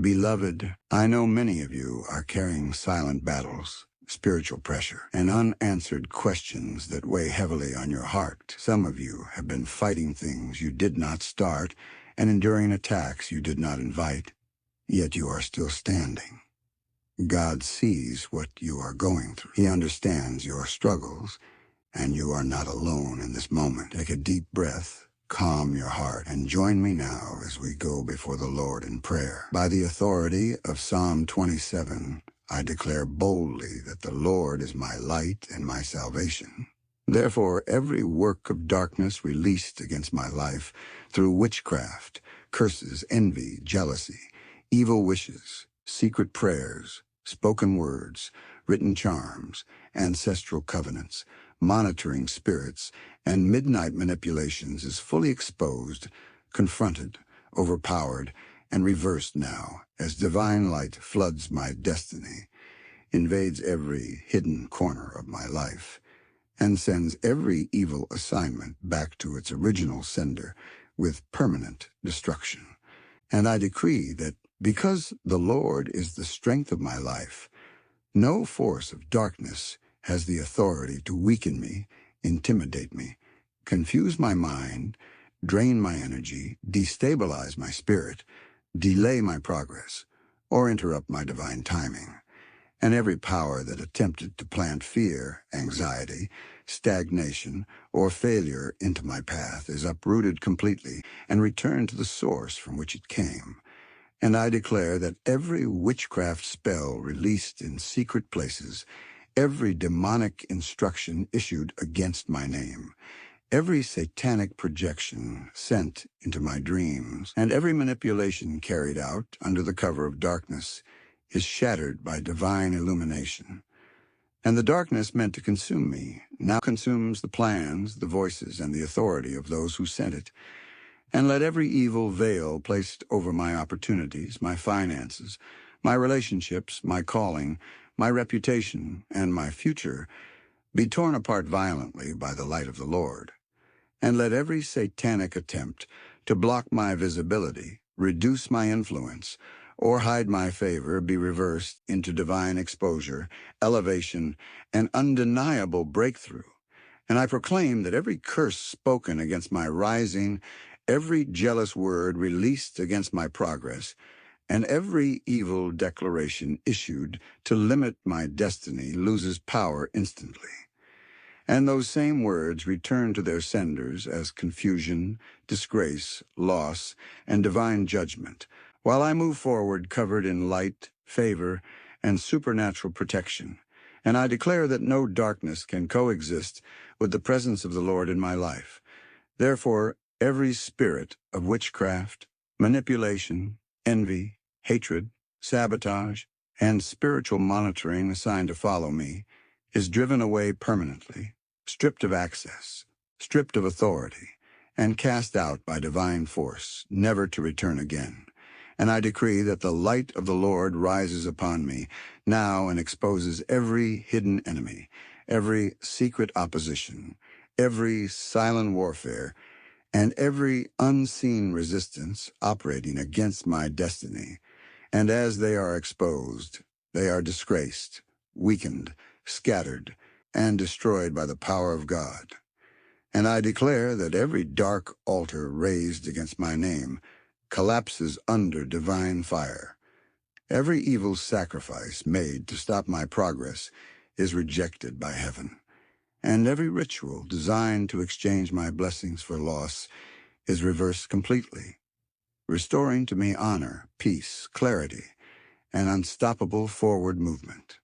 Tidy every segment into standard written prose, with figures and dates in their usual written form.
Beloved, I know many of you are carrying silent battles, spiritual pressure, and unanswered questions that weigh heavily on your heart. Some of you have been fighting things you did not start and enduring attacks you did not invite, yet you are still standing. God sees what you are going through. He understands your struggles, and you are not alone in this moment. Take a deep breath, calm your heart, and join me now as we go before the Lord in prayer. By the authority of Psalm 27, I declare boldly that the Lord is my light and my salvation. Therefore, every work of darkness released against my life through witchcraft, curses, envy, jealousy, evil wishes, secret prayers, spoken words, written charms, ancestral covenants, monitoring spirits, and midnight manipulations is fully exposed, confronted, overpowered, and reversed now as divine light floods my destiny, invades every hidden corner of my life, and sends every evil assignment back to its original sender with permanent destruction. And I decree that because the Lord is the strength of my life, no force of darkness has the authority to weaken me, intimidate me, confuse my mind, drain my energy, destabilize my spirit, delay my progress, or interrupt my divine timing. And every power that attempted to plant fear, anxiety, stagnation, or failure into my path is uprooted completely and returned to the source from which it came. And I declare that every witchcraft spell released in secret places, every demonic instruction issued against my name, every satanic projection sent into my dreams, and every manipulation carried out under the cover of darkness is shattered by divine illumination. And the darkness meant to consume me now consumes the plans, the voices, and the authority of those who sent it. And let every evil veil placed over my opportunities, my finances, my relationships, my calling, my reputation, and my future be torn apart violently by the light of the Lord. And let every satanic attempt to block my visibility, reduce my influence, or hide my favor be reversed into divine exposure, elevation, and undeniable breakthrough. And I proclaim that every curse spoken against my rising, every jealous word released against my progress, and every evil declaration issued to limit my destiny loses power instantly. And those same words return to their senders as confusion, disgrace, loss, and divine judgment, while I move forward covered in light, favor, and supernatural protection. And I declare that no darkness can coexist with the presence of the Lord in my life. Therefore, every spirit of witchcraft, manipulation, envy, hatred, sabotage, and spiritual monitoring assigned to follow me is driven away permanently, stripped of access, stripped of authority, and cast out by divine force, never to return again. And I decree that the light of the Lord rises upon me now and exposes every hidden enemy, every secret opposition, every silent warfare, and every unseen resistance operating against my destiny. And as they are exposed, they are disgraced, weakened, scattered, and destroyed by the power of God. And I declare that every dark altar raised against my name collapses under divine fire. Every evil sacrifice made to stop my progress is rejected by heaven. And every ritual designed to exchange my blessings for loss is reversed completely, restoring to me honor, peace, clarity, and unstoppable forward movement.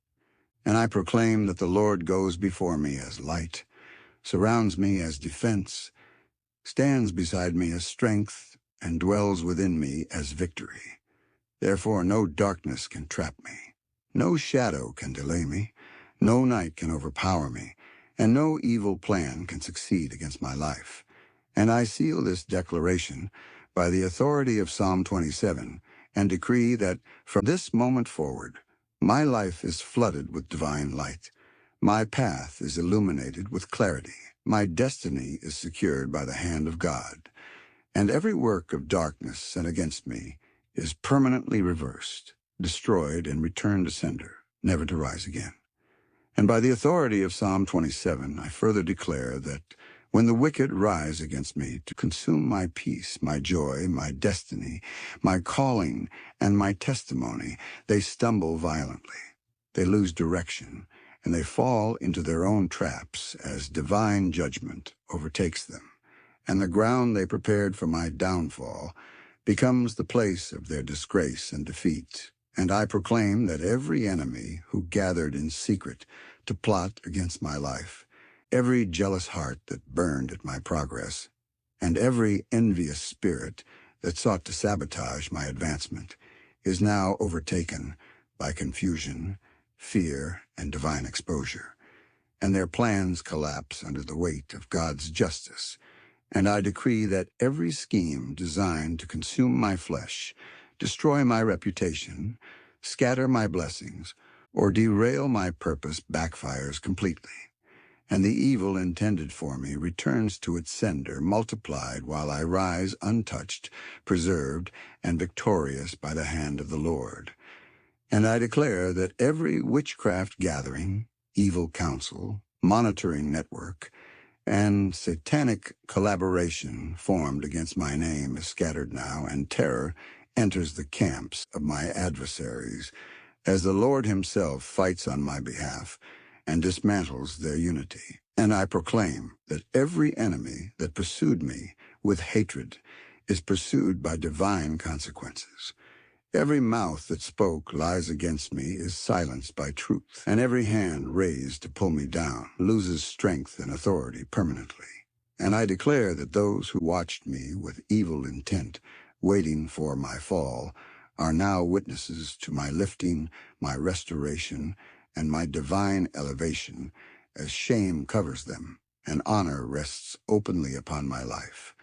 And I proclaim that the Lord goes before me as light, surrounds me as defense, stands beside me as strength, and dwells within me as victory. Therefore, no darkness can trap me, no shadow can delay me, no night can overpower me, and no evil plan can succeed against my life. And I seal this declaration by the authority of Psalm 27 and decree that from this moment forward, my life is flooded with divine light. My path is illuminated with clarity. My destiny is secured by the hand of God. And every work of darkness sent against me is permanently reversed, destroyed, and returned to sender, never to rise again. And by the authority of Psalm 27, I further declare that when the wicked rise against me to consume my peace, my joy, my destiny, my calling, and my testimony, they stumble violently. They lose direction, and they fall into their own traps as divine judgment overtakes them. And the ground they prepared for my downfall becomes the place of their disgrace and defeat. And I proclaim that every enemy who gathered in secret to plot against my life, every jealous heart that burned at my progress, and every envious spirit that sought to sabotage my advancement, is now overtaken by confusion, fear, and divine exposure, and their plans collapse under the weight of God's justice. And I decree that every scheme designed to consume my flesh, destroy my reputation, scatter my blessings, or derail my purpose backfires completely, and the evil intended for me returns to its sender, multiplied, while I rise untouched, preserved, and victorious by the hand of the Lord. And I declare that every witchcraft gathering, evil counsel, monitoring network, and satanic collaboration formed against my name is scattered now, and terror enters the camps of my adversaries, as the Lord himself fights on my behalf and dismantles their unity. And I proclaim that every enemy that pursued me with hatred is pursued by divine consequences. Every mouth that spoke lies against me is silenced by truth, and every hand raised to pull me down loses strength and authority permanently. And I declare that those who watched me with evil intent, waiting for my fall, are now witnesses to my lifting, my restoration, and my divine elevation, as shame covers them, and honor rests openly upon my life.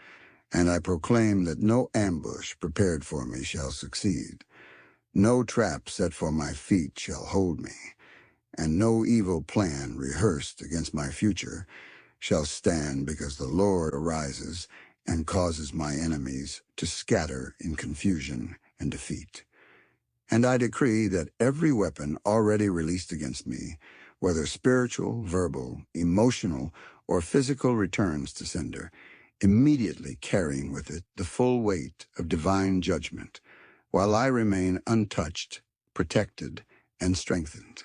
And I proclaim that no ambush prepared for me shall succeed. No trap set for my feet shall hold me, and no evil plan rehearsed against my future shall stand, because the Lord arises and causes my enemies to scatter in confusion and defeat. And I decree that every weapon already released against me, whether spiritual, verbal, emotional, or physical, returns to sender, immediately carrying with it the full weight of divine judgment, while I remain untouched, protected, and strengthened.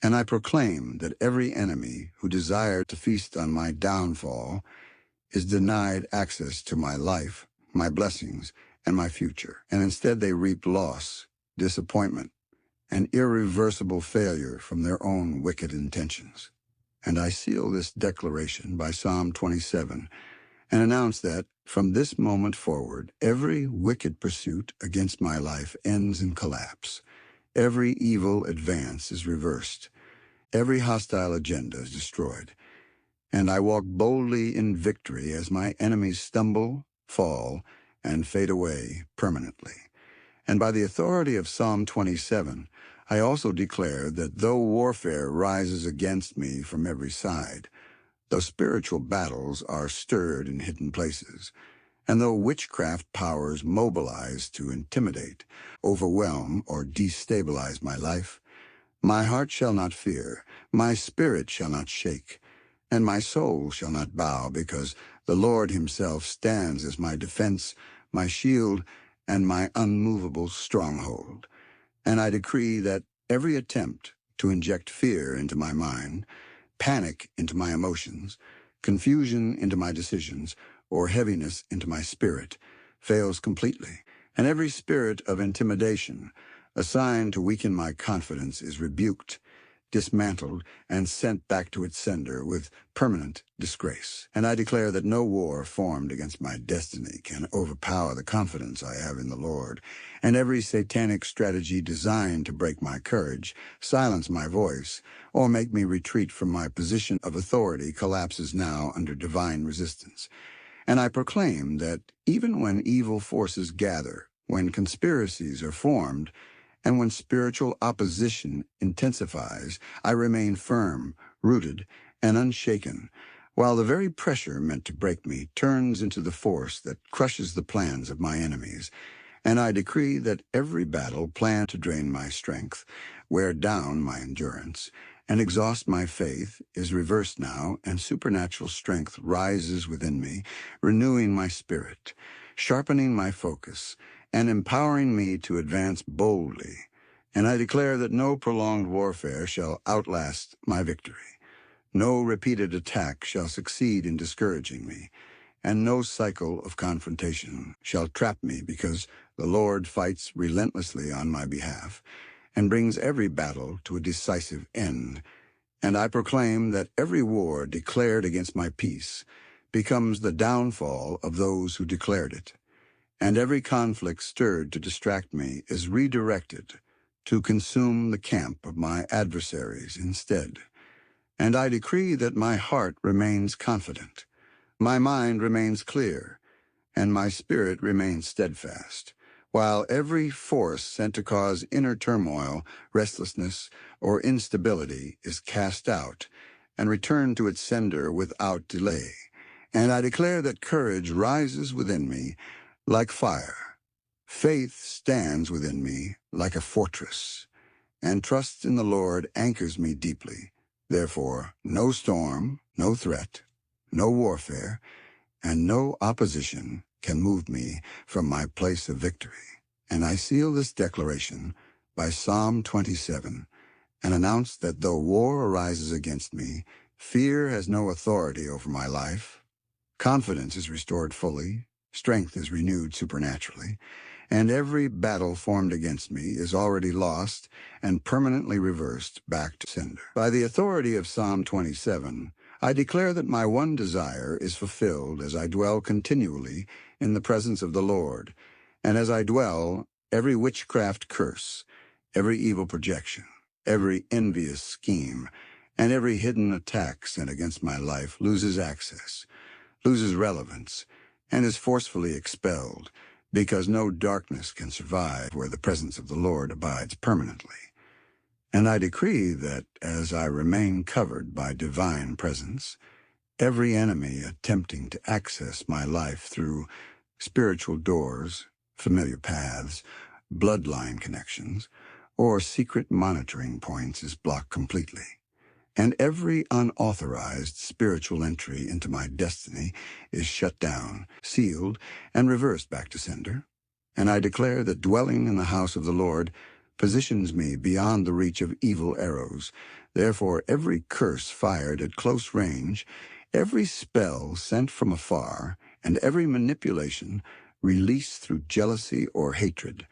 And I proclaim that every enemy who desired to feast on my downfall is denied access to my life, my blessings, and my future, and instead they reap loss, disappointment, and irreversible failure from their own wicked intentions. And I seal this declaration by Psalm 27, and announce that, from this moment forward, every wicked pursuit against my life ends in collapse. Every evil advance is reversed. Every hostile agenda is destroyed. And I walk boldly in victory as my enemies stumble, fall, and fade away permanently. And by the authority of Psalm 27, I also declare that though warfare rises against me from every side, though spiritual battles are stirred in hidden places, and though witchcraft powers mobilize to intimidate, overwhelm, or destabilize my life, my heart shall not fear, my spirit shall not shake, and my soul shall not bow, because the Lord himself stands as my defense, my shield, and my unmovable stronghold. And I decree that every attempt to inject fear into my mind, panic into my emotions, confusion into my decisions, or heaviness into my spirit fails completely, and every spirit of intimidation assigned to weaken my confidence is rebuked, dismantled, and sent back to its sender with permanent disgrace. And I declare that no war formed against my destiny can overpower the confidence I have in the Lord, and every satanic strategy designed to break my courage, silence my voice, or make me retreat from my position of authority collapses now under divine resistance. And I proclaim that even when evil forces gather, when conspiracies are formed, and when spiritual opposition intensifies, I remain firm, rooted, and unshaken, while the very pressure meant to break me turns into the force that crushes the plans of my enemies. And I decree that every battle planned to drain my strength, wear down my endurance, and exhaust my faith is reversed now, and supernatural strength rises within me, renewing my spirit, sharpening my focus, and empowering me to advance boldly. And I declare that no prolonged warfare shall outlast my victory. No repeated attack shall succeed in discouraging me, and no cycle of confrontation shall trap me, because the Lord fights relentlessly on my behalf and brings every battle to a decisive end. And I proclaim that every war declared against my peace becomes the downfall of those who declared it, and every conflict stirred to distract me is redirected to consume the camp of my adversaries instead. And I decree that my heart remains confident, my mind remains clear, and my spirit remains steadfast, while every force sent to cause inner turmoil, restlessness, or instability is cast out and returned to its sender without delay. And I declare that courage rises within me like fire, faith stands within me like a fortress, and trust in the Lord anchors me deeply. Therefore, no storm, no threat, no warfare, and no opposition can move me from my place of victory. And I seal this declaration by Psalm 27 and announce that though war arises against me, fear has no authority over my life. Confidence is restored fully, strength is renewed supernaturally, and every battle formed against me is already lost and permanently reversed back to sender. By the authority of Psalm 27, I declare that my one desire is fulfilled as I dwell continually in the presence of the Lord, and as I dwell, every witchcraft curse, every evil projection, every envious scheme, and every hidden attack sent against my life loses access, loses relevance, and is forcefully expelled, because no darkness can survive where the presence of the Lord abides permanently. And I decree that as I remain covered by divine presence, every enemy attempting to access my life through spiritual doors, familiar paths, bloodline connections, or secret monitoring points is blocked completely. And every unauthorized spiritual entry into my destiny is shut down, sealed, and reversed back to sender. And I declare that dwelling in the house of the Lord positions me beyond the reach of evil arrows. Therefore, every curse fired at close range, every spell sent from afar, and every manipulation released through jealousy or hatred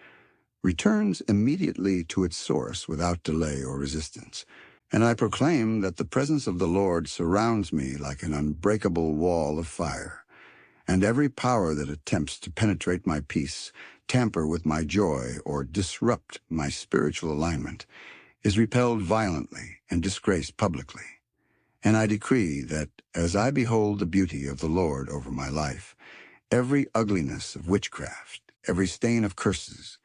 returns immediately to its source without delay or resistance. And I proclaim that the presence of the Lord surrounds me like an unbreakable wall of fire, and every power that attempts to penetrate my peace, tamper with my joy, or disrupt my spiritual alignment is repelled violently and disgraced publicly. And I decree that as I behold the beauty of the Lord over my life, every ugliness of witchcraft, every stain of curses,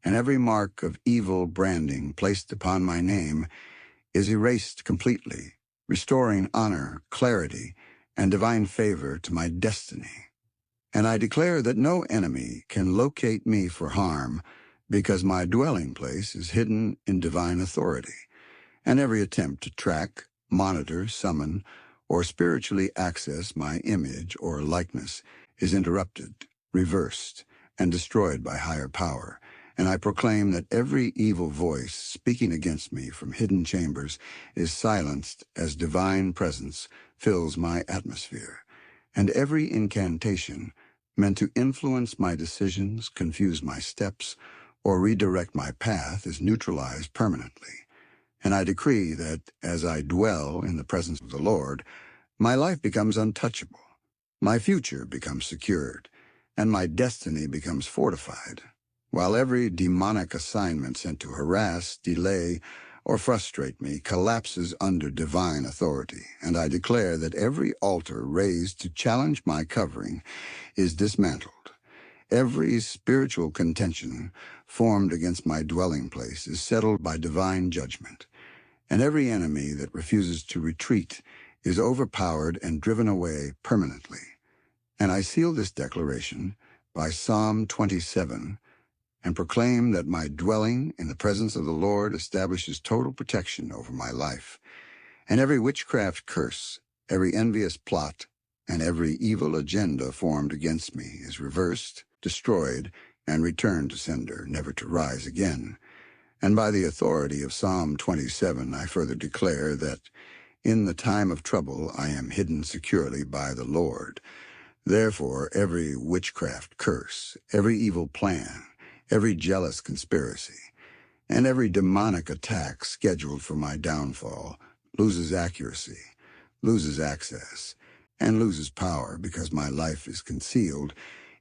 and every mark of evil branding placed upon my name is erased completely, restoring honor, clarity, and divine favor to my destiny. And I declare that no enemy can locate me for harm, because my dwelling place is hidden in divine authority, and every attempt to track, monitor, summon, or spiritually access my image or likeness is interrupted, reversed, and destroyed by higher power. And I proclaim that every evil voice speaking against me from hidden chambers is silenced as divine presence fills my atmosphere, and every incantation meant to influence my decisions, confuse my steps, or redirect my path is neutralized permanently. And I decree that as I dwell in the presence of the Lord, my life becomes untouchable, my future becomes secured, and my destiny becomes fortified, while every demonic assignment sent to harass, delay, or frustrate me collapses under divine authority. And I declare that every altar raised to challenge my covering is dismantled. Every spiritual contention formed against my dwelling place is settled by divine judgment, and every enemy that refuses to retreat is overpowered and driven away permanently. And I seal this declaration by Psalm 27 and proclaim that my dwelling in the presence of the Lord establishes total protection over my life. And every witchcraft curse, every envious plot, and every evil agenda formed against me is reversed, destroyed, and returned to sender, never to rise again. And by the authority of Psalm 27, I further declare that in the time of trouble I am hidden securely by the Lord. Therefore, every witchcraft curse, every evil plan, every jealous conspiracy, and every demonic attack scheduled for my downfall loses accuracy, loses access, and loses power because my life is concealed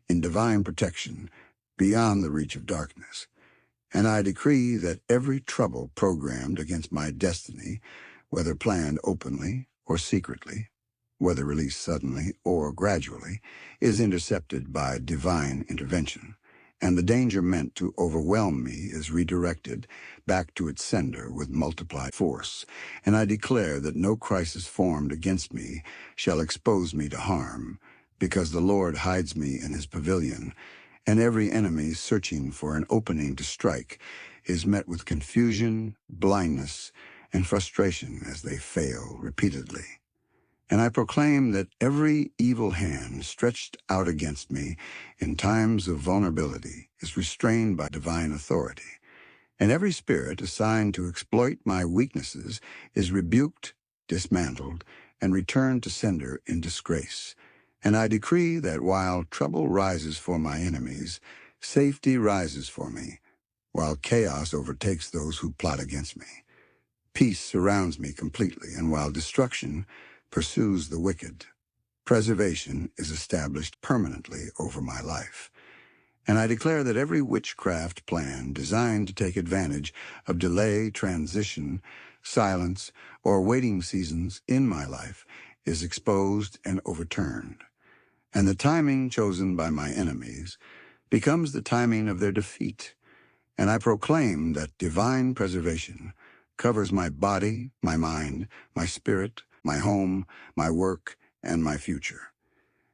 in divine protection beyond the reach of darkness. And I decree that every trouble programmed against my destiny, whether planned openly or secretly, whether released suddenly or gradually, is intercepted by divine intervention, and the danger meant to overwhelm me is redirected back to its sender with multiplied force. And I declare that no crisis formed against me shall expose me to harm, because the Lord hides me in his pavilion, and every enemy searching for an opening to strike is met with confusion, blindness, and frustration as they fail repeatedly. And I proclaim that every evil hand stretched out against me in times of vulnerability is restrained by divine authority, and every spirit assigned to exploit my weaknesses is rebuked, dismantled, and returned to sender in disgrace. And I decree that while trouble rises for my enemies, safety rises for me, while chaos overtakes those who plot against me. Peace surrounds me completely, and while destruction pursues the wicked, preservation is established permanently over my life. And I declare that every witchcraft plan designed to take advantage of delay, transition, silence, or waiting seasons in my life is exposed and overturned. And the timing chosen by my enemies becomes the timing of their defeat. And I proclaim that divine preservation covers my body, my mind, my spirit, my home, my work, and my future.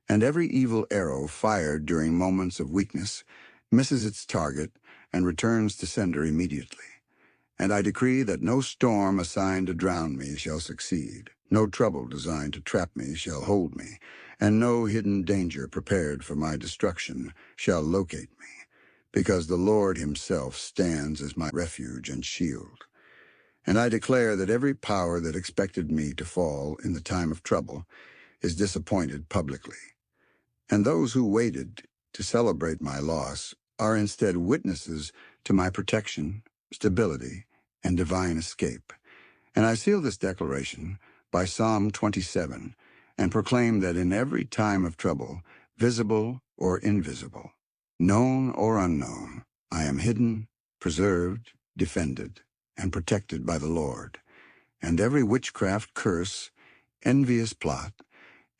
And every evil arrow fired during moments of weakness misses its target and returns to sender immediately. And I decree that no storm assigned to drown me shall succeed, no trouble designed to trap me shall hold me, and no hidden danger prepared for my destruction shall locate me, because the Lord himself stands as my refuge and shield. And I declare that every power that expected me to fall in the time of trouble is disappointed publicly. And those who waited to celebrate my loss are instead witnesses to my protection, stability, and divine escape. And I seal this declaration by Psalm 27 and proclaim that in every time of trouble, visible or invisible, known or unknown, I am hidden, preserved, defended, and protected by the Lord. And every witchcraft curse, envious plot,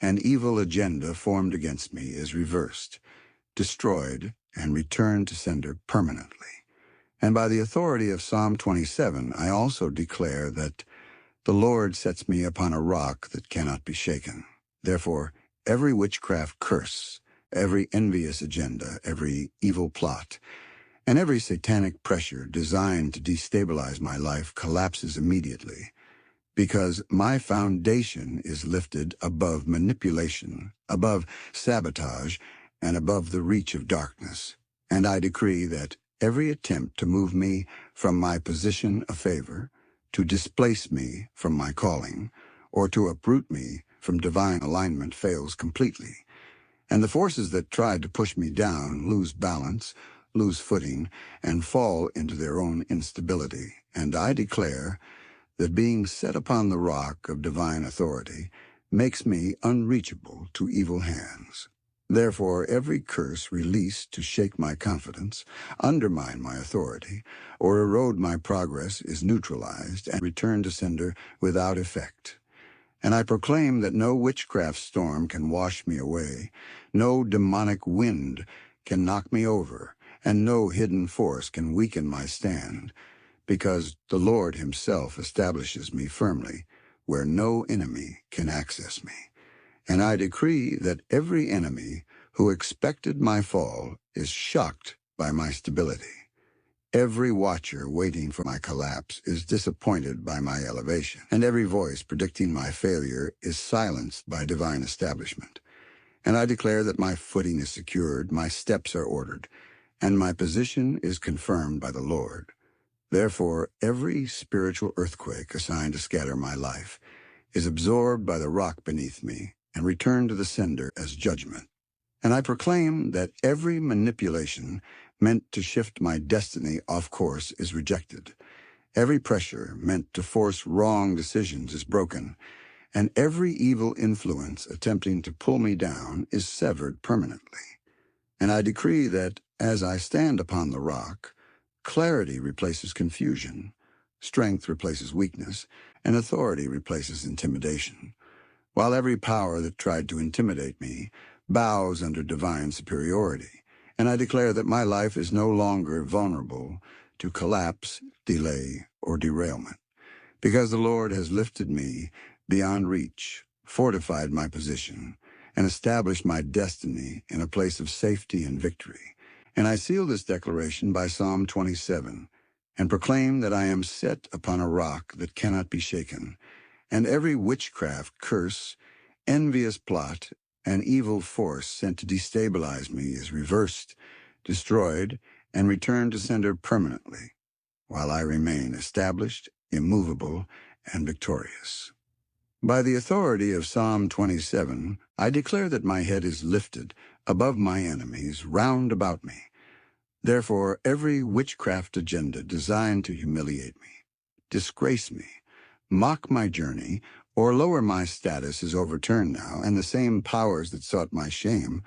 and evil agenda formed against me is reversed, destroyed, and returned to sender permanently. And by the authority of Psalm 27, I also declare that the Lord sets me upon a rock that cannot be shaken. Therefore, every witchcraft curse, every envious agenda, every evil plot, and every satanic pressure designed to destabilize my life collapses immediately, because my foundation is lifted above manipulation, above sabotage, and above the reach of darkness. And I decree that every attempt to move me from my position of favor, to displace me from my calling, or to uproot me from divine alignment fails completely. And the forces that tried to push me down lose balance, lose footing, and fall into their own instability. And I declare that being set upon the rock of divine authority makes me unreachable to evil hands. Therefore, every curse released to shake my confidence, undermine my authority, or erode my progress is neutralized and returned to sender without effect. And I proclaim that no witchcraft storm can wash me away, no demonic wind can knock me over, and no hidden force can weaken my stand, because the Lord himself establishes me firmly where no enemy can access me. And I decree that every enemy who expected my fall is shocked by my stability. Every watcher waiting for my collapse is disappointed by my elevation, and every voice predicting my failure is silenced by divine establishment. And I declare that my footing is secured, my steps are ordered, and my position is confirmed by the Lord. Therefore, every spiritual earthquake assigned to scatter my life is absorbed by the rock beneath me and returned to the sender as judgment. And I proclaim that every manipulation meant to shift my destiny off course is rejected. Every pressure meant to force wrong decisions is broken, and every evil influence attempting to pull me down is severed permanently. And I decree that as I stand upon the rock, clarity replaces confusion, strength replaces weakness, and authority replaces intimidation. While every power that tried to intimidate me bows under divine superiority, and I declare that my life is no longer vulnerable to collapse, delay, or derailment, because the Lord has lifted me beyond reach, fortified my position, and established my destiny in a place of safety and victory. And I seal this declaration by Psalm 27, and proclaim that I am set upon a rock that cannot be shaken, and every witchcraft, curse, envious plot, and evil force sent to destabilize me is reversed, destroyed, and returned to sender permanently, while I remain established, immovable, and victorious. By the authority of Psalm 27, I declare that my head is lifted above my enemies round about me. Therefore, every witchcraft agenda designed to humiliate me, disgrace me, mock my journey, or lower my status is overturned now, and the same powers that sought my shame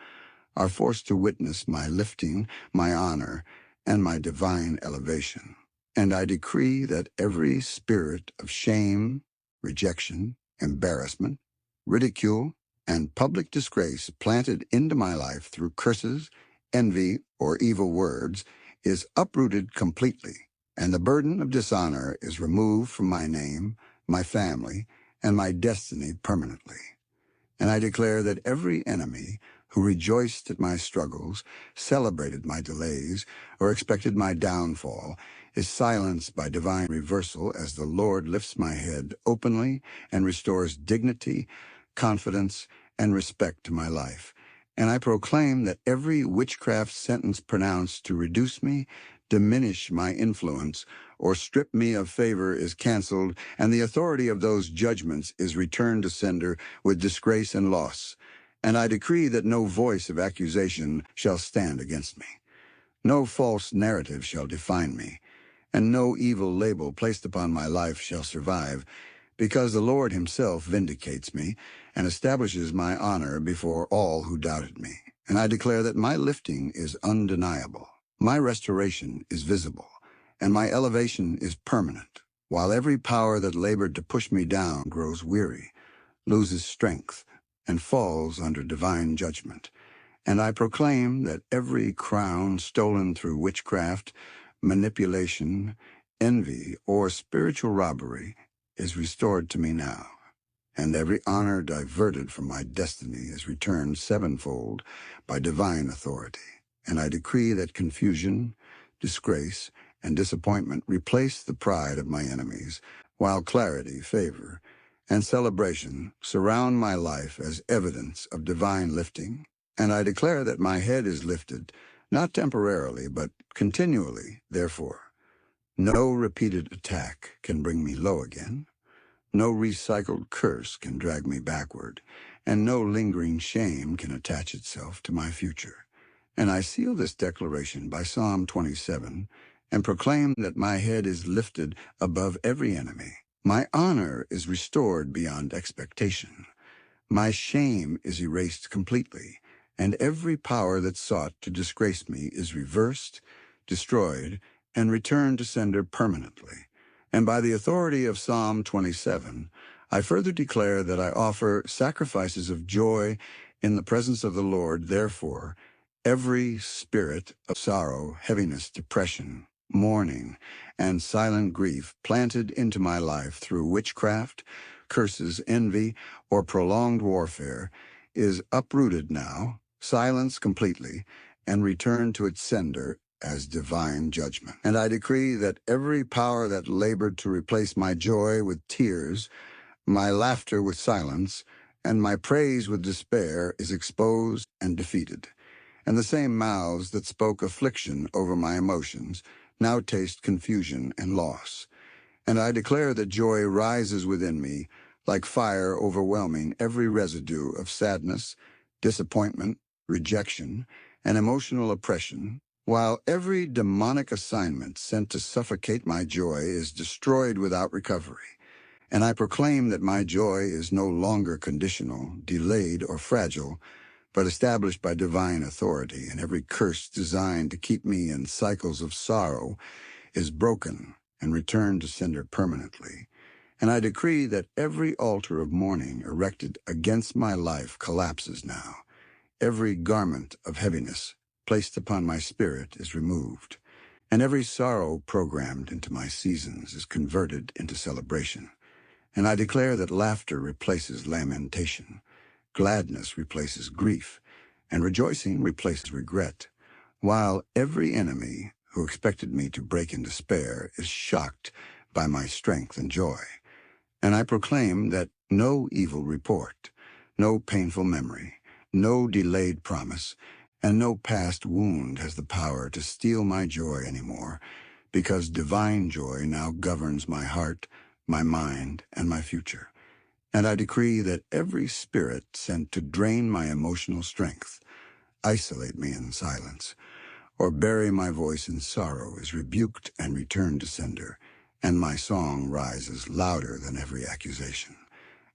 are forced to witness my lifting, my honor, and my divine elevation. And I decree that every spirit of shame, rejection, embarrassment, ridicule, and public disgrace planted into my life through curses, envy, or evil words is uprooted completely, and the burden of dishonor is removed from my name, my family, and my destiny permanently. And I declare that every enemy who rejoiced at my struggles, celebrated my delays, or expected my downfall is silenced by divine reversal as the Lord lifts my head openly and restores dignity, confidence, and respect to my life. And I proclaim that every witchcraft sentence pronounced to reduce me, diminish my influence, or strip me of favor is canceled, and the authority of those judgments is returned to sender with disgrace and loss. And I decree that no voice of accusation shall stand against me. No false narrative shall define me, and no evil label placed upon my life shall survive, because the Lord himself vindicates me and establishes my honor before all who doubted me. And I declare that my lifting is undeniable, my restoration is visible, and my elevation is permanent, while every power that labored to push me down grows weary, loses strength, and falls under divine judgment. And I proclaim that every crown stolen through witchcraft, manipulation, envy, or spiritual robbery is restored to me now, and every honor diverted from my destiny is returned sevenfold by divine authority. And I decree that confusion, disgrace, and disappointment replace the pride of my enemies, while clarity, favor, and celebration surround my life as evidence of divine lifting. And I declare that my head is lifted, not temporarily, but continually, therefore. No repeated attack can bring me low again. No recycled curse can drag me backward, and no lingering shame can attach itself to my future. And I seal this declaration by Psalm 27 and proclaim that my head is lifted above every enemy. My honor is restored beyond expectation. My shame is erased completely, and every power that sought to disgrace me is reversed, destroyed, and returned to sender permanently. And by the authority of Psalm 27, I further declare that I offer sacrifices of joy in the presence of the Lord. Therefore, every spirit of sorrow, heaviness, depression, mourning, and silent grief planted into my life through witchcraft, curses, envy, or prolonged warfare is uprooted now, silenced completely, and returned to its sender as divine judgment. And I decree that every power that labored to replace my joy with tears, my laughter with silence, and my praise with despair is exposed and defeated. And the same mouths that spoke affliction over my emotions now taste confusion and loss. And I declare that joy rises within me like fire overwhelming every residue of sadness, disappointment, rejection, and emotional oppression, while every demonic assignment sent to suffocate my joy is destroyed without recovery. And I proclaim that my joy is no longer conditional, delayed, or fragile, but established by divine authority, and every curse designed to keep me in cycles of sorrow is broken and returned to sender permanently. And I decree that every altar of mourning erected against my life collapses now. Every garment of heaviness placed upon my spirit is removed, and every sorrow programmed into my seasons is converted into celebration. And I declare that laughter replaces lamentation, gladness replaces grief, and rejoicing replaces regret, while every enemy who expected me to break in despair is shocked by my strength and joy. And I proclaim that no evil report, no painful memory, no delayed promise, and no past wound has the power to steal my joy anymore, because divine joy now governs my heart, my mind, and my future. And I decree that every spirit sent to drain my emotional strength, isolate me in silence, or bury my voice in sorrow is rebuked and returned to sender, and my song rises louder than every accusation.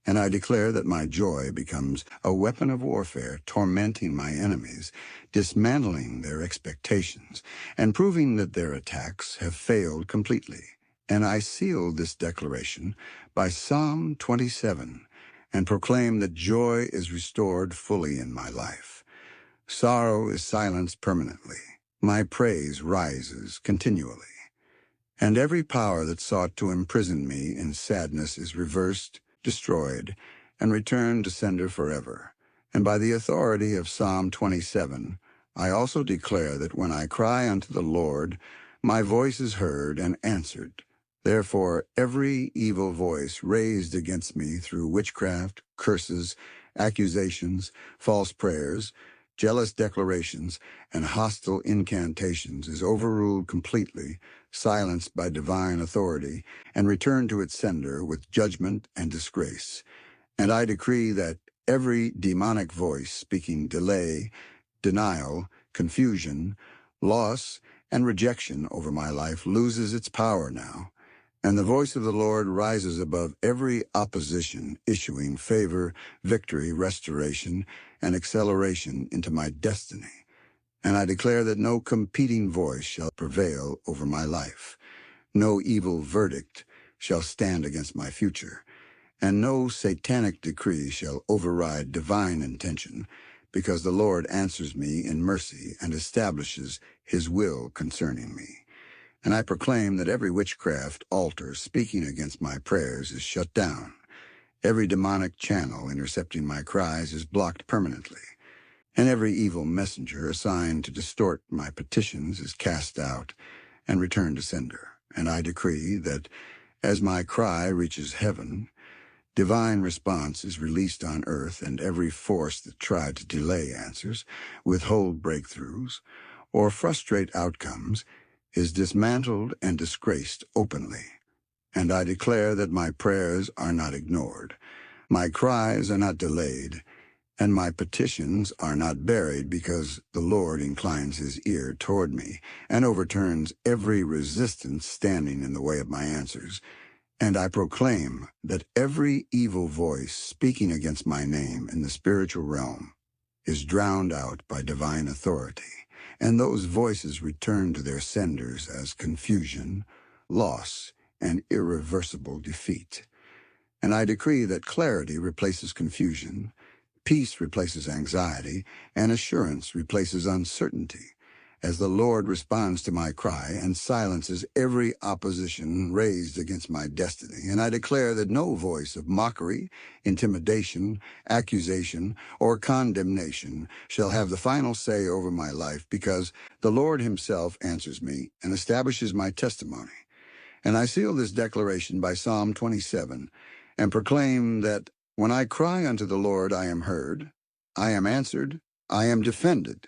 And I declare that my joy becomes a weapon of warfare, tormenting my enemies, dismantling their expectations, and proving that their attacks have failed completely. And I seal this declaration by Psalm 27 and proclaim that joy is restored fully in my life. Sorrow is silenced permanently. My praise rises continually. And every power that sought to imprison me in sadness is reversed, destroyed, and returned to sender forever. And by the authority of Psalm 27, I also declare that when I cry unto the Lord, my voice is heard and answered. Therefore, every evil voice raised against me through witchcraft, curses, accusations, false prayers, jealous declarations, and hostile incantations is overruled completely, silenced by divine authority, and returned to its sender with judgment and disgrace. And I decree that every demonic voice speaking delay, denial, confusion, loss, and rejection over my life loses its power now, and the voice of the Lord rises above every opposition, issuing favor, victory, restoration, and acceleration into my destiny. And I declare that no competing voice shall prevail over my life. No evil verdict shall stand against my future, and no satanic decree shall override divine intention, because the Lord answers me in mercy and establishes his will concerning me. And I proclaim that every witchcraft altar speaking against my prayers is shut down. Every demonic channel intercepting my cries is blocked permanently, and every evil messenger assigned to distort my petitions is cast out and returned to sender. And I decree that as my cry reaches heaven, divine response is released on earth, and every force that tried to delay answers, withhold breakthroughs, or frustrate outcomes is dismantled and disgraced openly. And I declare that my prayers are not ignored, my cries are not delayed, and my petitions are not buried, because the Lord inclines his ear toward me and overturns every resistance standing in the way of my answers. And I proclaim that every evil voice speaking against my name in the spiritual realm is drowned out by divine authority, and those voices return to their senders as confusion, loss, and irreversible defeat. And I decree that clarity replaces confusion, peace replaces anxiety, and assurance replaces uncertainty. as the Lord responds to my cry and silences every opposition raised against my destiny. And I declare that no voice of mockery, intimidation, accusation, or condemnation shall have the final say over my life, because the Lord himself answers me and establishes my testimony. And I seal this declaration by Psalm 27 and proclaim that when I cry unto the Lord, I am heard, I am answered, I am defended,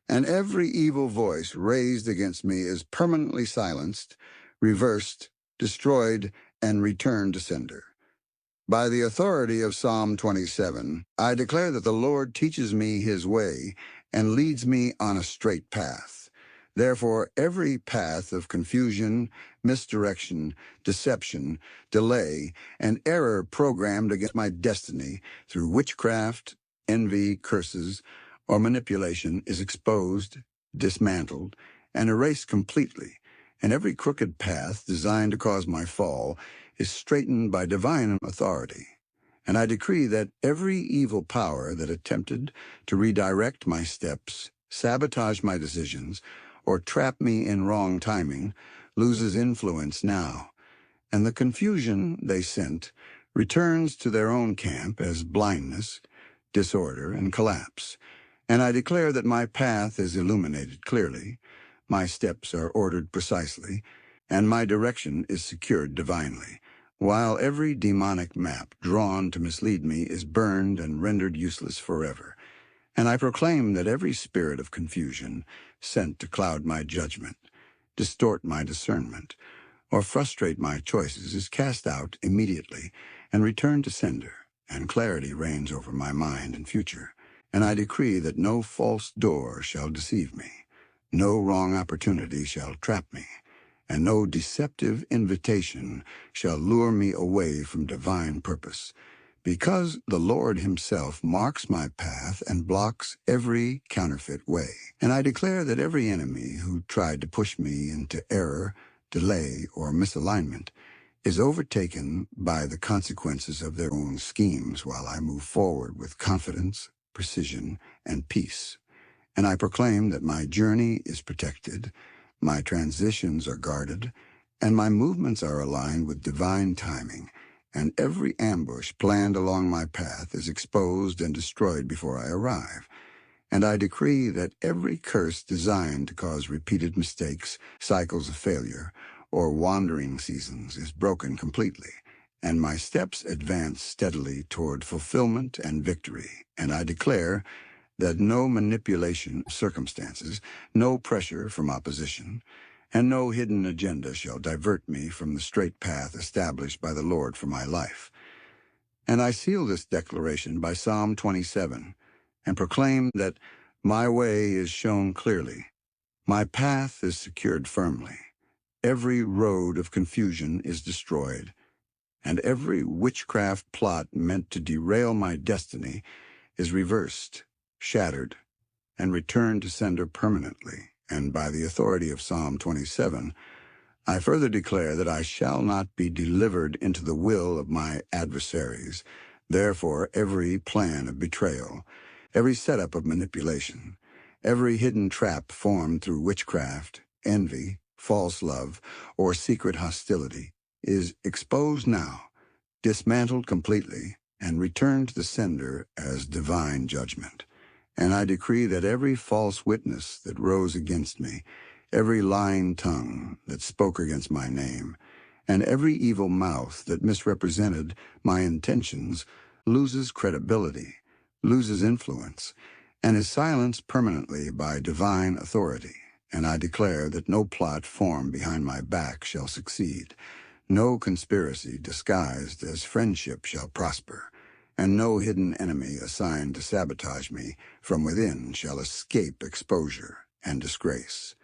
and every evil voice raised against me is permanently silenced, reversed, destroyed, and returned to sender. By the authority of Psalm 27, I declare that the Lord teaches me his way and leads me on a straight path. Therefore, every path of confusion, misdirection, deception, delay, and error programmed against my destiny through witchcraft, envy, curses, or manipulation is exposed, dismantled, and erased completely, and every crooked path designed to cause my fall is straightened by divine authority. And I decree that every evil power that attempted to redirect my steps, sabotage my decisions, or trap me in wrong timing loses influence now, and the confusion they sent returns to their own camp as blindness, disorder, and collapse. And I declare that my path is illuminated clearly, my steps are ordered precisely, and my direction is secured divinely, while every demonic map drawn to mislead me is burned and rendered useless forever. And I proclaim that every spirit of confusion sent to cloud my judgment, distort my discernment, or frustrate my choices is cast out immediately and returned to sender, and clarity reigns over my mind and future. And I decree that no false door shall deceive me, no wrong opportunity shall trap me, and no deceptive invitation shall lure me away from divine purpose, because the Lord himself marks my path and blocks every counterfeit way. And I declare that every enemy who tried to push me into error, delay, or misalignment is overtaken by the consequences of their own schemes, while I move forward with confidence, precision, and peace. And I proclaim that my journey is protected, my transitions are guarded, and my movements are aligned with divine timing, and every ambush planned along my path is exposed and destroyed before I arrive. And I decree that every curse designed to cause repeated mistakes, cycles of failure, or wandering seasons is broken completely, and my steps advance steadily toward fulfillment and victory. And I declare that no manipulation of circumstances, no pressure from opposition, and no hidden agenda shall divert me from the straight path established by the Lord for my life. And I seal this declaration by Psalm 27, and proclaim that my way is shown clearly, my path is secured firmly, every road of confusion is destroyed, and every witchcraft plot meant to derail my destiny is reversed, shattered, and returned to sender permanently. And by the authority of Psalm 27, I further declare that I shall not be delivered into the will of my adversaries. Therefore, every plan of betrayal, every setup of manipulation, every hidden trap formed through witchcraft, envy, false love, or secret hostility is exposed now, dismantled completely, and returned to the sender as divine judgment. And I decree that every false witness that rose against me, every lying tongue that spoke against my name, and every evil mouth that misrepresented my intentions loses credibility, loses influence, and is silenced permanently by divine authority. And I declare that no plot formed behind my back shall succeed, no conspiracy disguised as friendship shall prosper, and no hidden enemy assigned to sabotage me from within shall escape exposure and disgrace.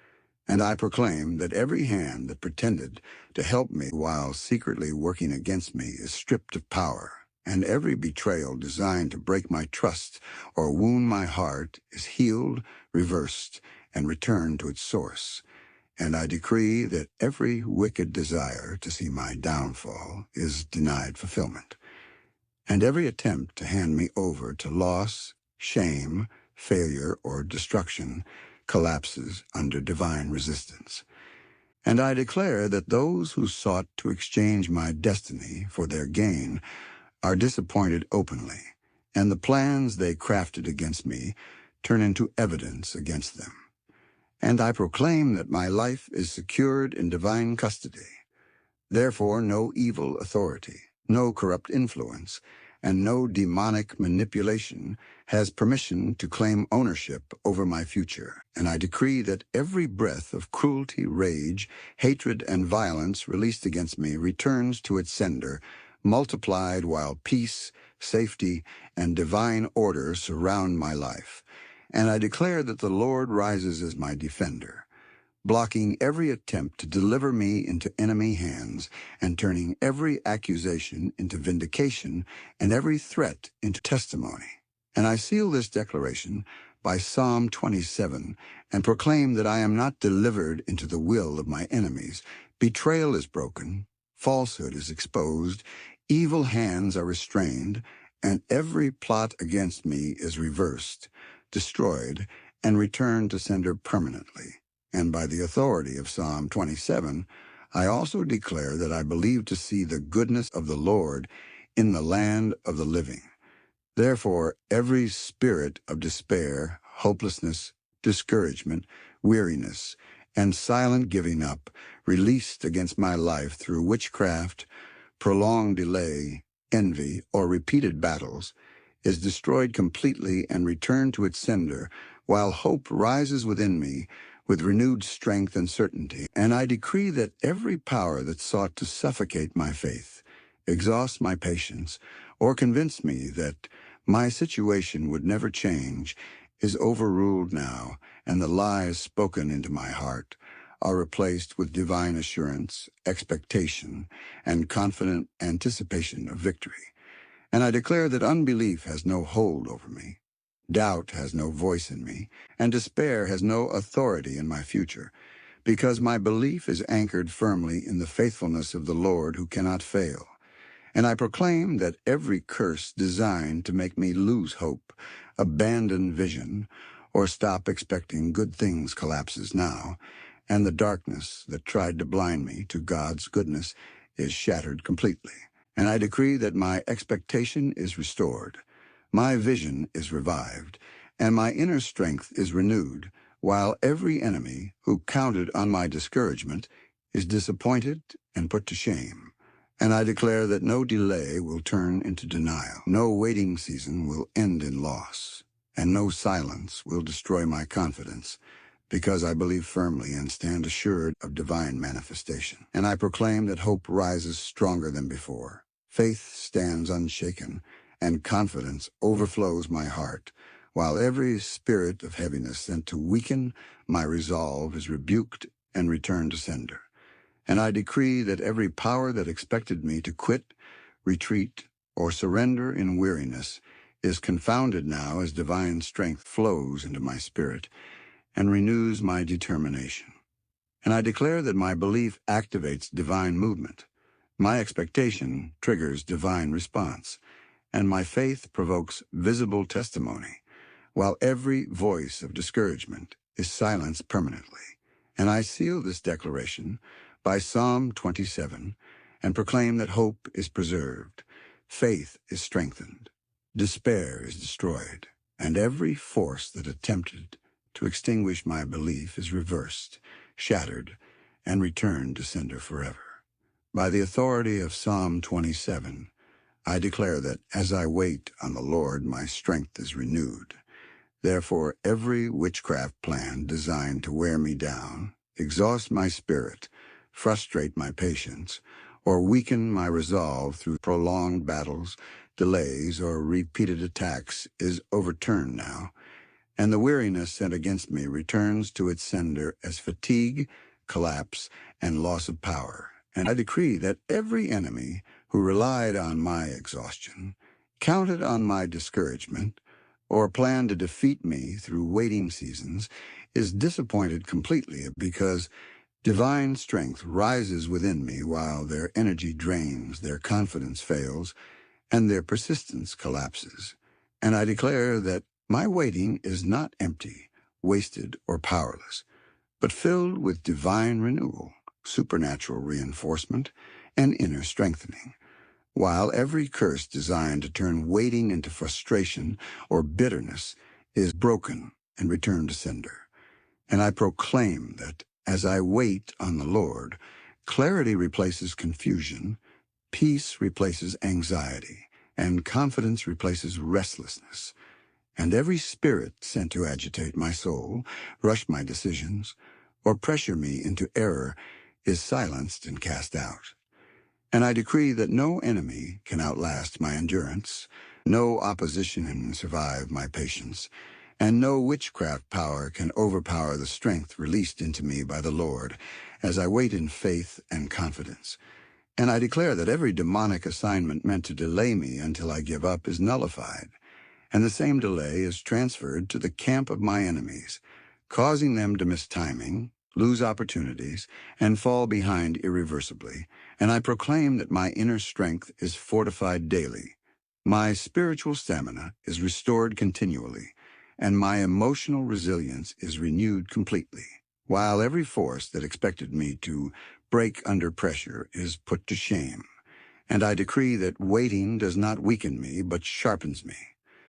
And I proclaim that every hand that pretended to help me while secretly working against me is stripped of power, and every betrayal designed to break my trust or wound my heart is healed, reversed, and returned to its source. And I decree that every wicked desire to see my downfall is denied fulfillment, and every attempt to hand me over to loss, shame, failure, or destruction collapses under divine resistance. And I declare that those who sought to exchange my destiny for their gain are disappointed openly, and the plans they crafted against me turn into evidence against them. And I proclaim that my life is secured in divine custody. Therefore, no evil authority, no corrupt influence, and no demonic manipulation has permission to claim ownership over my future. And I decree that every breath of cruelty, rage, hatred, and violence released against me returns to its sender, multiplied while peace, safety, and divine order surround my life. And I declare that the Lord rises as my defender, blocking every attempt to deliver me into enemy hands and turning every accusation into vindication and every threat into testimony. And I seal this declaration by Psalm 27 and proclaim that I am not delivered into the will of my enemies. Betrayal is broken, falsehood is exposed, evil hands are restrained, and every plot against me is reversed, destroyed, and returned to sender permanently. And by the authority of Psalm 27, I also declare that I believe to see the goodness of the Lord in the land of the living. Therefore, every spirit of despair, hopelessness, discouragement, weariness, and silent giving up released against my life through witchcraft, prolonged delay, envy, or repeated battles is destroyed completely and returned to its sender, while hope rises within me with renewed strength and certainty. And I decree that every power that sought to suffocate my faith, exhaust my patience, or convince me that my situation would never change is overruled now, and the lies spoken into my heart are replaced with divine assurance, expectation, and confident anticipation of victory. And I declare that unbelief has no hold over me, doubt has no voice in me, and despair has no authority in my future, because my belief is anchored firmly in the faithfulness of the Lord who cannot fail. And I proclaim that every curse designed to make me lose hope, abandon vision, or stop expecting good things collapses now, and the darkness that tried to blind me to God's goodness is shattered completely. And I decree that my expectation is restored, my vision is revived, and my inner strength is renewed, while every enemy who counted on my discouragement is disappointed and put to shame. And I declare that no delay will turn into denial, no waiting season will end in loss, and no silence will destroy my confidence, because I believe firmly and stand assured of divine manifestation. And I proclaim that hope rises stronger than before. Faith stands unshaken, and confidence overflows my heart, while every spirit of heaviness sent to weaken my resolve is rebuked and returned to sender. And I decree that every power that expected me to quit, retreat, or surrender in weariness is confounded now as divine strength flows into my spirit and renews my determination. And I declare that my belief activates divine movement, my expectation triggers divine response, and my faith provokes visible testimony, while every voice of discouragement is silenced permanently. And I seal this declaration by Psalm 27 and proclaim that hope is preserved, faith is strengthened, despair is destroyed, and every force that attempted to extinguish my belief is reversed, shattered, and returned to sender forever. By the authority of Psalm 27, I declare that as I wait on the Lord, my strength is renewed. Therefore, every witchcraft plan designed to wear me down, exhaust my spirit, frustrate my patience, or weaken my resolve through prolonged battles, delays, or repeated attacks is overturned now, and the weariness sent against me returns to its sender as fatigue, collapse, and loss of power. And I decree that every enemy who relied on my exhaustion, counted on my discouragement, or planned to defeat me through waiting seasons is disappointed completely, because divine strength rises within me while their energy drains, their confidence fails, and their persistence collapses. And I declare that my waiting is not empty wasted, or powerless, but filled with divine renewal, supernatural reinforcement, and inner strengthening. While every curse designed to turn waiting into frustration or bitterness is broken and returned to sender. And I proclaim that as I wait on the Lord, clarity replaces confusion, peace replaces anxiety, and confidence replaces restlessness. And every spirit sent to agitate my soul, rush my decisions, or pressure me into error is silenced and cast out. And I decree that no enemy can outlast my endurance, no opposition can survive my patience, and no witchcraft power can overpower the strength released into me by the Lord as I wait in faith and confidence. And I declare that every demonic assignment meant to delay me until I give up is nullified, and the same delay is transferred to the camp of my enemies, causing them to miss timing, lose opportunities, and fall behind irreversibly. And I proclaim that my inner strength is fortified daily, my spiritual stamina is restored continually, and my emotional resilience is renewed completely, while every force that expected me to break under pressure is put to shame. And I decree that waiting does not weaken me, but sharpens me,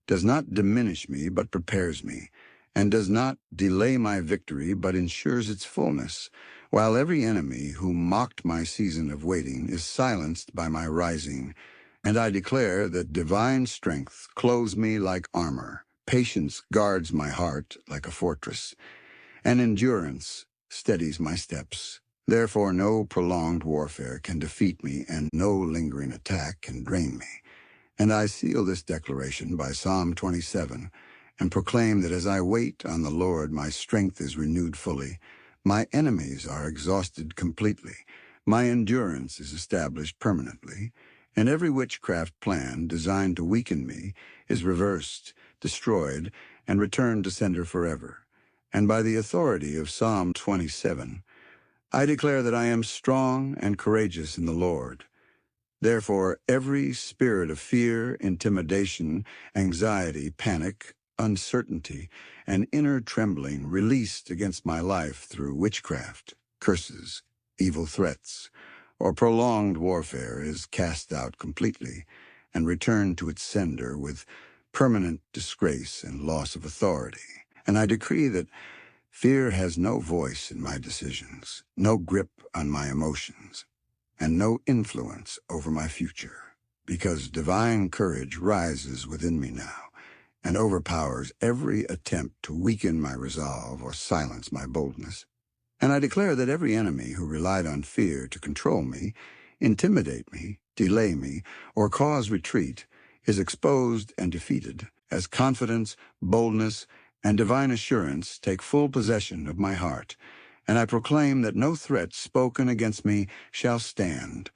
does not diminish me, but prepares me, and does not delay my victory, but ensures its fullness, while every enemy who mocked my season of waiting is silenced by my rising. And I declare that divine strength clothes me like armor, patience guards my heart like a fortress, and endurance steadies my steps. Therefore no prolonged warfare can defeat me, and no lingering attack can drain me. And I seal this declaration by Psalm 27, and proclaim that as I wait on the Lord, my strength is renewed fully, my enemies are exhausted completely, my endurance is established permanently, and every witchcraft plan designed to weaken me is reversed, destroyed, and returned to sender forever. And by the authority of Psalm 27, I declare that I am strong and courageous in the Lord. Therefore, every spirit of fear, intimidation, anxiety, panic, uncertainty, and inner trembling released against my life through witchcraft, curses, evil threats, or prolonged warfare is cast out completely and returned to its sender with permanent disgrace and loss of authority. And I decree that fear has no voice in my decisions, no grip on my emotions, and no influence over my future, because divine courage rises within me now and overpowers every attempt to weaken my resolve or silence my boldness. And I declare that every enemy who relied on fear to control me, intimidate me, delay me, or cause retreat is exposed and defeated as confidence, boldness, and divine assurance take full possession of my heart. And I proclaim that no threat spoken against me shall stand,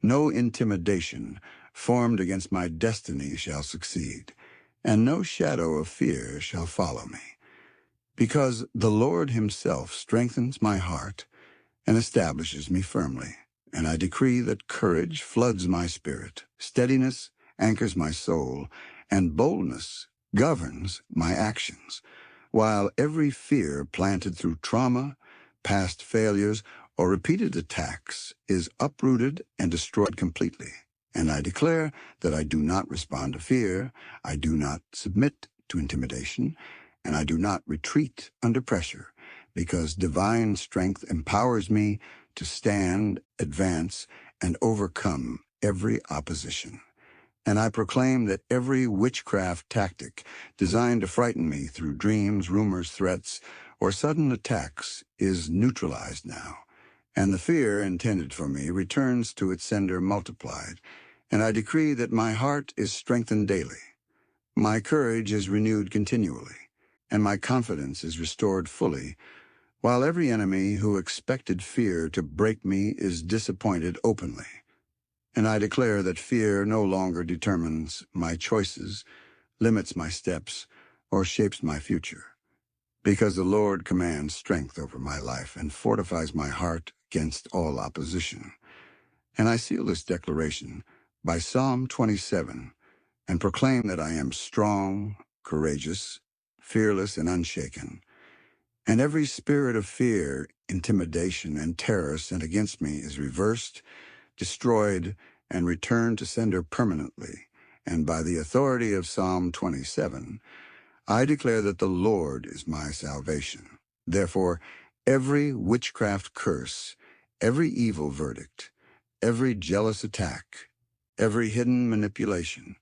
no intimidation formed against my destiny shall succeed, and no shadow of fear shall follow me. Because the Lord himself strengthens my heart and establishes me firmly. And I decree that courage floods my spirit, steadiness anchors my soul, and boldness governs my actions, while every fear planted through trauma, past failures, or repeated attacks is uprooted and destroyed completely. And I declare that I do not respond to fear, I do not submit to intimidation, and I do not retreat under pressure, because divine strength empowers me to stand, advance, and overcome every opposition. And I proclaim that every witchcraft tactic designed to frighten me through dreams, rumors, threats, or sudden attacks is neutralized now, and the fear intended for me returns to its sender multiplied. And I decree that my heart is strengthened daily, my courage is renewed continually, and my confidence is restored fully, while every enemy who expected fear to break me is disappointed openly. And I declare that fear no longer determines my choices, limits my steps, or shapes my future, because the Lord commands strength over my life and fortifies my heart against all opposition. And I seal this declaration by Psalm 27 and proclaim that I am strong, courageous, fearless, and unshaken, And every spirit of fear, intimidation, and terror sent against me is reversed, destroyed, and returned to sender permanently. And by the authority of Psalm 27, I declare that the Lord is my salvation. Therefore, every witchcraft curse, every evil verdict, every jealous attack, every hidden manipulation,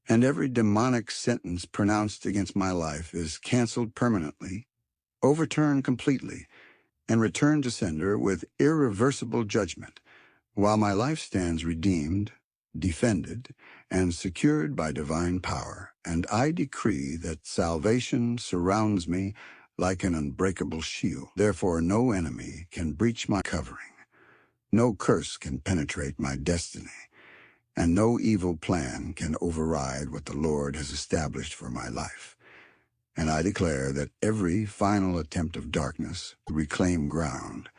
and every demonic sentence pronounced against my life is canceled permanently, overturned completely, and returned to sender with irreversible judgment, while my life stands redeemed, defended, and secured by divine power. And I decree that salvation surrounds me like an unbreakable shield. Therefore, no enemy can breach my covering, no curse can penetrate my destiny, and no evil plan can override what the Lord has established for my life. And I declare that every final attempt of darkness to reclaim ground,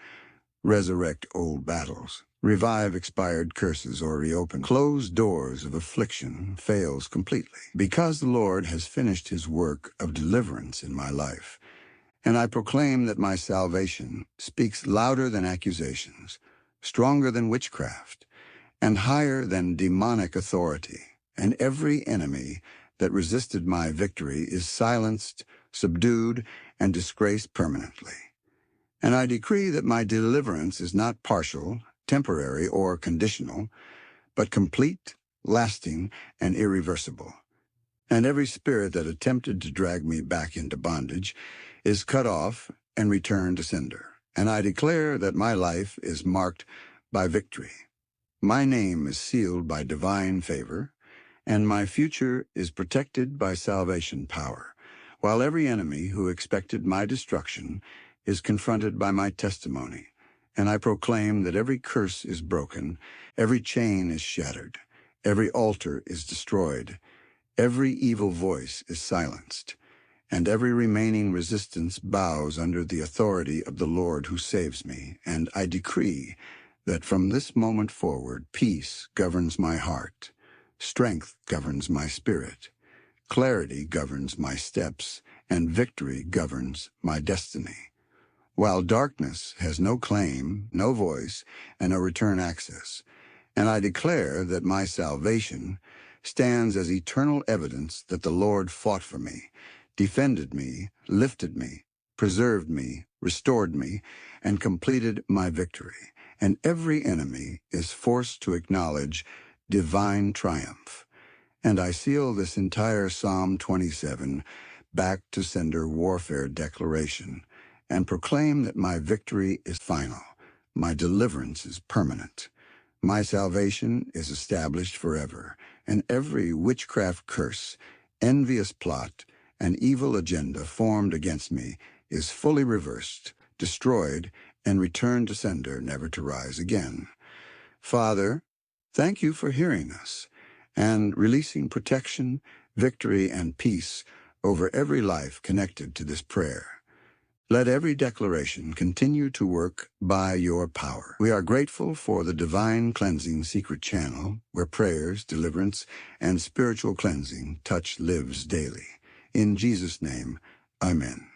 resurrect old battles, revive expired curses, or reopen closed doors of affliction fails completely, because the Lord has finished his work of deliverance in my life. And I proclaim that my salvation speaks louder than accusations, stronger than witchcraft, and higher than demonic authority. And every enemy that resisted my victory is silenced, subdued, and disgraced permanently. And I decree that my deliverance is not partial, temporary, or conditional, but complete, lasting, and irreversible. And every spirit that attempted to drag me back into bondage is cut off and returned to sender. And I declare that my life is marked by victory. My name is sealed by divine favor, and my future is protected by salvation power, while every enemy who expected my destruction is confronted by my testimony. And I proclaim that every curse is broken, every chain is shattered, every altar is destroyed, every evil voice is silenced, and every remaining resistance bows under the authority of the Lord who saves me. And I decree that from this moment forward, peace governs my heart, strength governs my spirit, clarity governs my steps, and victory governs my destiny. While darkness has no claim, no voice, and no return access, and I declare that my salvation stands as eternal evidence that the Lord fought for me, defended me, lifted me, preserved me, restored me, and completed my victory. And every enemy is forced to acknowledge divine triumph. And I seal this entire Psalm 27 back to sender warfare declaration and proclaim that my victory is final, my deliverance is permanent, my salvation is established forever, and every witchcraft curse, envious plot, and evil agenda formed against me is fully reversed, destroyed, and returned to sender, never to rise again. Father, thank you for hearing us and releasing protection, victory, and peace over every life connected to this prayer. Let every declaration continue to work by your power. We are grateful for the Divine Cleansing Secret Channel, where prayers, deliverance, and spiritual cleansing touch lives daily. In Jesus' name, amen.